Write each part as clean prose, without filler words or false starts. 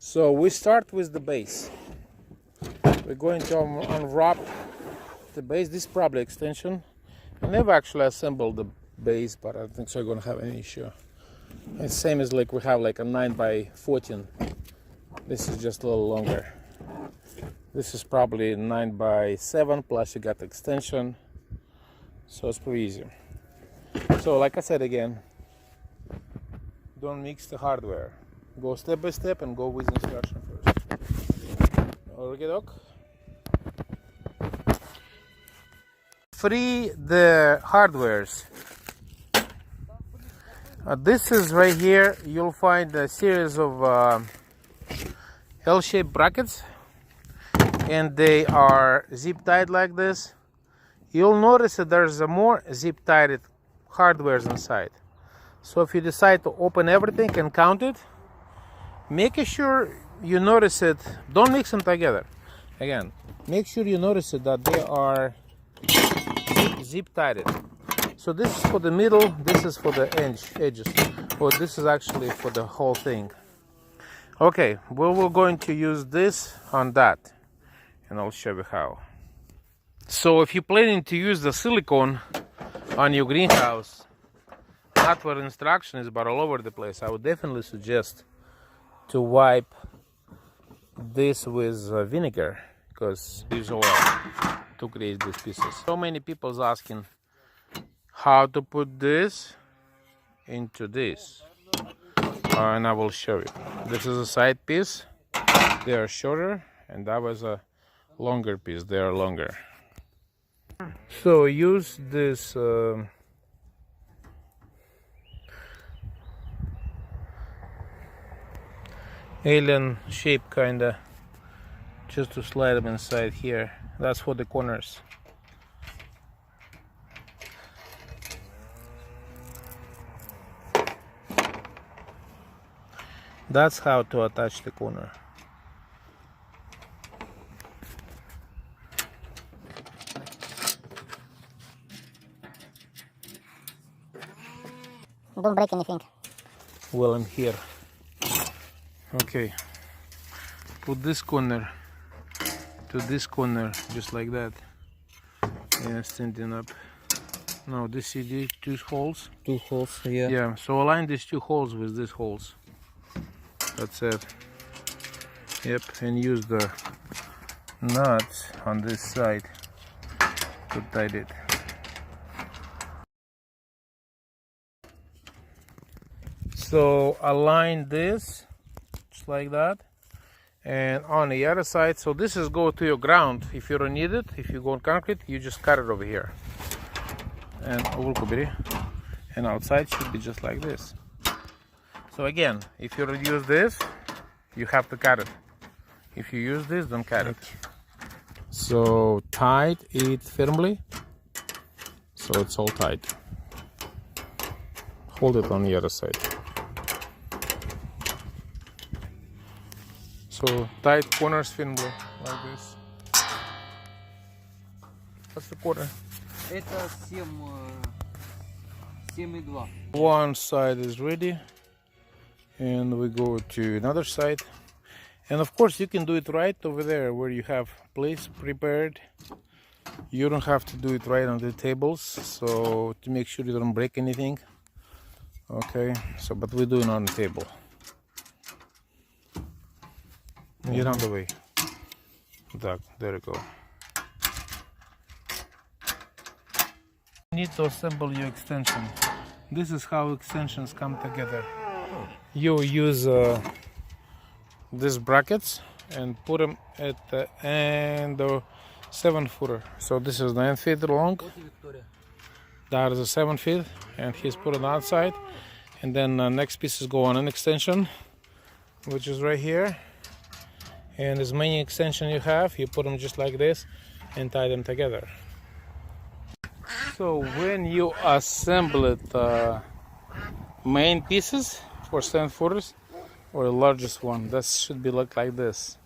So we start with the base. We're going to unwrap the base. This is probably extension. I never actually assembled the base, but I don't think so I'm going to have any issue. It's same as like we have like a 9x14. This is just a little longer. This is probably 9x7 plus you got the extension. So it's pretty easy. So like I said again, don't mix the hardware. Go step by step and go with instruction first. Okay, doc. Free the hardwares. This is right here. You'll find a series of L-shaped brackets, and they are zip tied like this. You'll notice that there's a more zip tied hardwares inside. So if you decide to open everything and count it, make sure you notice it. Don't mix them together. Again, make sure you notice it that they are zip tied. So this is for the middle, this is for the edges. Well, this is actually for the whole thing. Okay, well, we're going to use this on that, and I'll show you how. So if you're planning to use the silicone on your greenhouse, not where instruction is, but all over the place, I would definitely suggest to wipe this with vinegar, because there's oil to create these pieces. So many people's asking how to put this into this, and I will show you. This is a side piece, they are shorter, and that was a longer piece, they are longer. So use this alien shape kinda, just to slide them inside here. That's for the corners. That's how to attach the corner. Don't break anything. Well, I'm here. Okay. Put this corner to this corner, just like that. Yeah, standing up. No, this CD, two holes. Two holes, yeah. Yeah, so align these two holes with these holes. That's it. Yep, and use the nuts on this side to tight it. So align this just like that, and on the other side, so this is go to your ground. If you don't need it, if you go on concrete, you just cut it over here, and outside should be just like this. So again, if you use this, you have to cut it. If you use this, don't cut it. So tight it firmly, so it's all tight. Hold it on the other side. So tight corners firmly, like this. What's the quarter? Это 7,2. One side is ready, and we go to another side. And of course you can do it right over there where you have place prepared. You don't have to do it right on the tables, so to make sure you don't break anything. Okay, so but we do it on the table. Get on the way. There you go. You need to assemble your extension. This is how extensions come together. You use these brackets and put them at the end of 7-footer. So this is 9 feet long. That is a 7 feet, and he's put it outside. And then next pieces go on an extension, which is right here. And as many extensions you have, you put them just like this and tie them together. So when you assemble it, main pieces for 7-footers or the largest one, that should be look like this.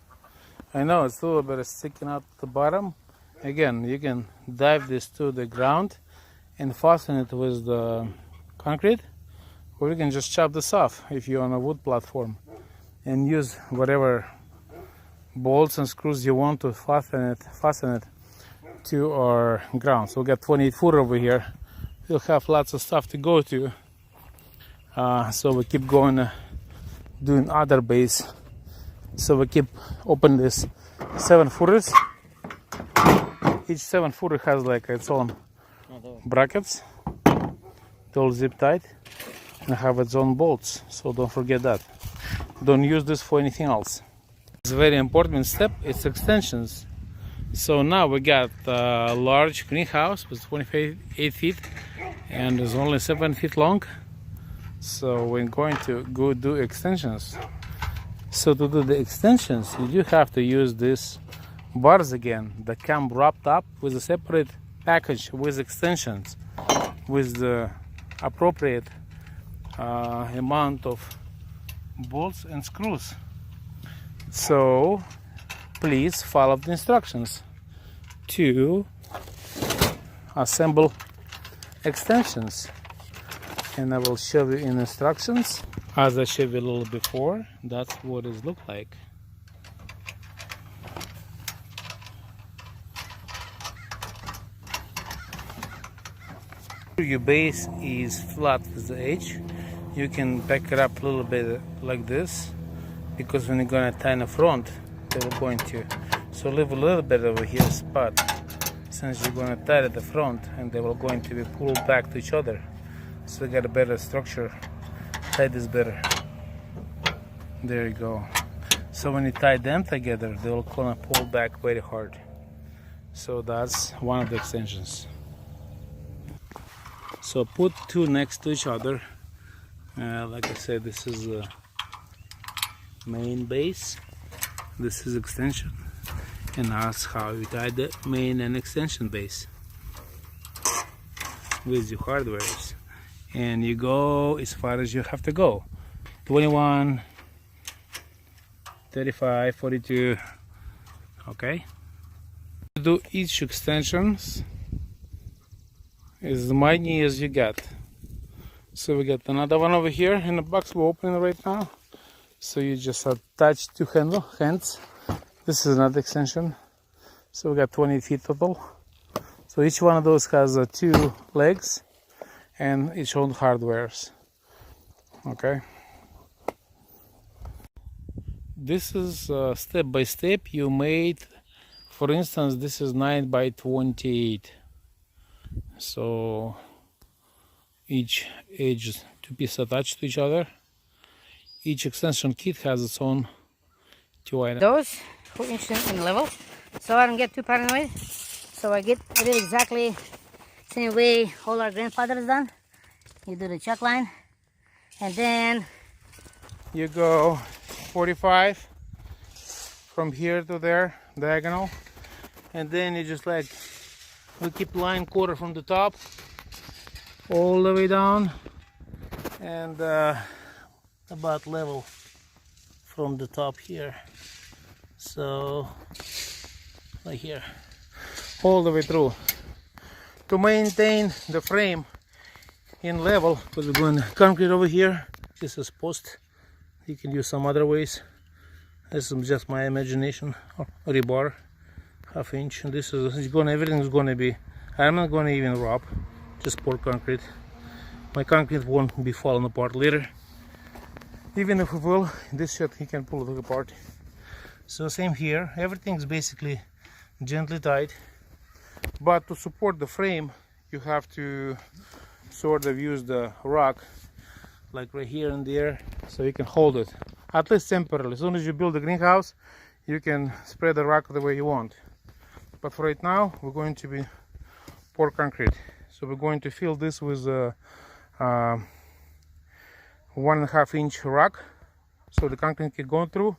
I know it's a little bit sticking out the bottom. Again, you can dive this to the ground and fasten it with the concrete, or you can just chop this off if you're on a wood platform. and use whatever bolts and screws you want to fasten it to our ground. So we got 28 foot over here. We'll have lots of stuff to go to. So we keep going, doing other base. So we keep open this 7-footers. Each 7-footer has like its own brackets, all zip tied, and have its own bolts. So don't forget that. Don't use this for anything else. It's a very important step. It's extensions. So now we got a large greenhouse with 28 feet and it's only 7 feet long. So we're going to go do extensions. So to do the extensions, you do have to use these bars again that come wrapped up with a separate package with extensions, with the appropriate amount of bolts and screws. So please follow the instructions to assemble extensions, and I will show you in instructions. As I showed you a little before, that's what it looks like. Your base is flat with the edge. You can back it up a little bit like this, because when you're going to tie in the front, they will going to. So leave a little bit over here spot, since you're going to tie at the front, and they will going to be pulled back to each other. So you got a better structure. Tie this better. There you go. So when you tie them together, they will kind of pull back very hard. So that's one of the extensions. So put two next to each other. Like I said, this is the main base. This is extension. And that's how you tie the main and extension base with your hardwares. And you go as far as you have to go. 21, 35, 42. Okay. To do each extensions as many as you got. So we got another one over here in the box we're opening right now. So you just attach two hands. This is another extension. So we got 20 feet total. So each one of those has two legs and its own hardwares. Okay. This is step by step you made. For instance, this is 9 by 28. So each edge, two pieces attached to each other. Each extension kit has its own two items. Those who are interested in level, so I don't get too paranoid. So I did exactly same way all our grandfathers done. You do the chuck line, and then you go 45 from here to there, diagonal, and then you just like we keep line quarter from the top all the way down, and about level from the top here. So like here, all the way through. To maintain the frame in level, we're going concrete over here. This is post. You can use some other ways. This is just my imagination. Or rebar, 1/2 inch. And this is everything is gonna be. I'm not gonna even rub, just pour concrete. My concrete won't be falling apart later. Even if it will, this shit he can pull it apart. So same here. Everything's basically gently tied. But to support the frame, you have to sort of use the rock, like right here and there, so you can hold it, at least temporarily. As soon as you build a greenhouse, you can spread the rock the way you want. But for right now, we're going to be pour concrete. So we're going to fill this with a 1.5 inch rock, so the concrete can go through,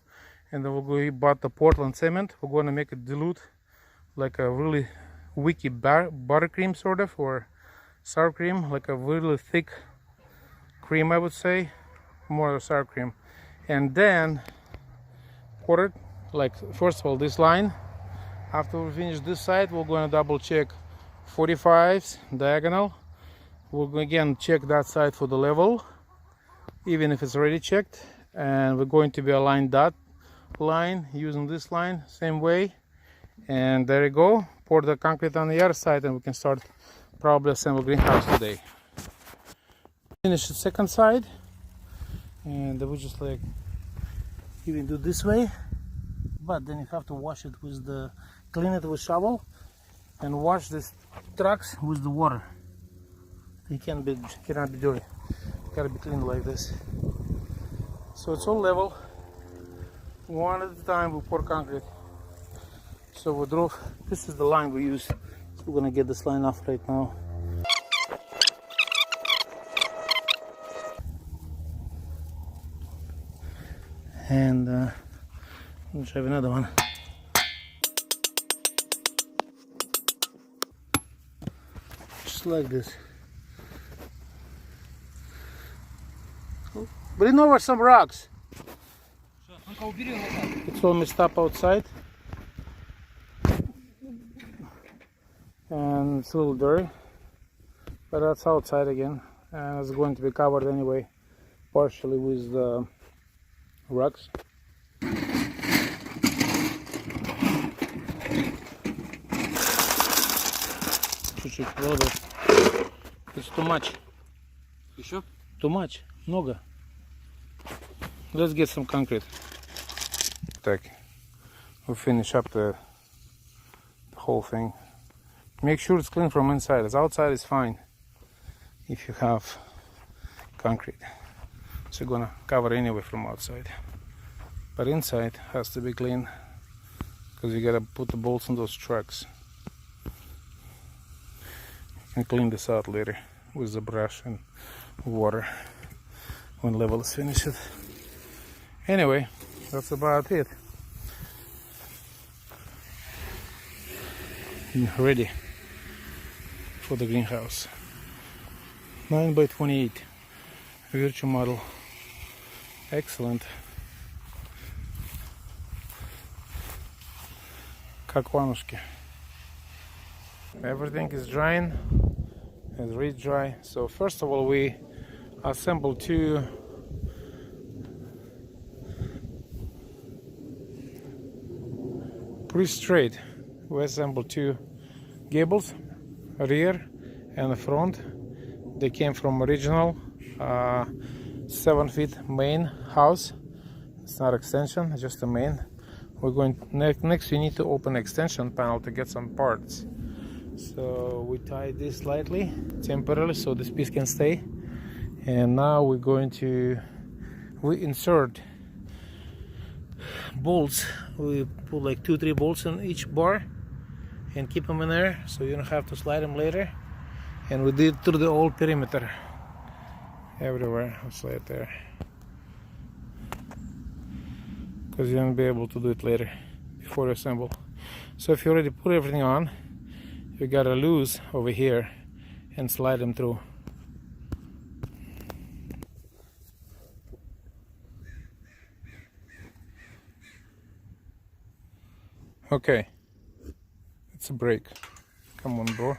and then we'll go about the Portland cement. We're going to make it dilute like a really wicky buttercream sort of, or sour cream, like a really thick cream, I would say, more sour cream. And then pour it, like first of all this line. After we finish this side, we're going to double check 45s diagonal. We'll again check that side for the level, even if it's already checked. and we're going to be align that line using this line same way, and there you go. Pour the concrete on the other side and we can start probably assemble greenhouse today. Finish the second side, and we just like even do this way, but then you have to wash it with the clean it with shovel and wash these trucks with the water. It cannot be dirty. Gotta be clean like this. So it's all level. One at a time we pour concrete. So we drove. This is the line we use. So we're gonna get this line off right now. And let's have another one. Just like this. Bring over some rocks. It's all messed up outside. And it's a little dirty. But that's outside again. And it's going to be covered anyway, partially with the rocks. Чуть-чуть, a little bit. It's too much. Еще? Too much. Много. Let's get some concrete. Так, we'll finish up the whole thing. Make sure it's clean from inside. As outside is fine if you have concrete. So you're gonna cover anyway from outside. But inside has to be clean because you gotta put the bolts on those trucks. You can clean this out later with the brush and water when level is finished. Anyway, that's about it. Ready for the greenhouse. 9 by 28 virtual model. Excellent. Как ванушки. Everything is drying. It's really dry. So first of all, we assemble two pretty straight. We assembled two gables, rear and the front. They came from original 7 feet main house. It's not extension, it's just a main. We're going next. We need to open extension panel to get some parts. So we tie this slightly temporarily so this piece can stay. And now we're going to insert bolts. We put like 2-3 bolts in each bar and keep them in there so you don't have to slide them later. And we did through the whole perimeter everywhere. I'll slide there because you won't be able to do it later before you assemble. So if you already put everything on, you gotta loose over here and slide them through. Okay, it's a break. Come on, bro.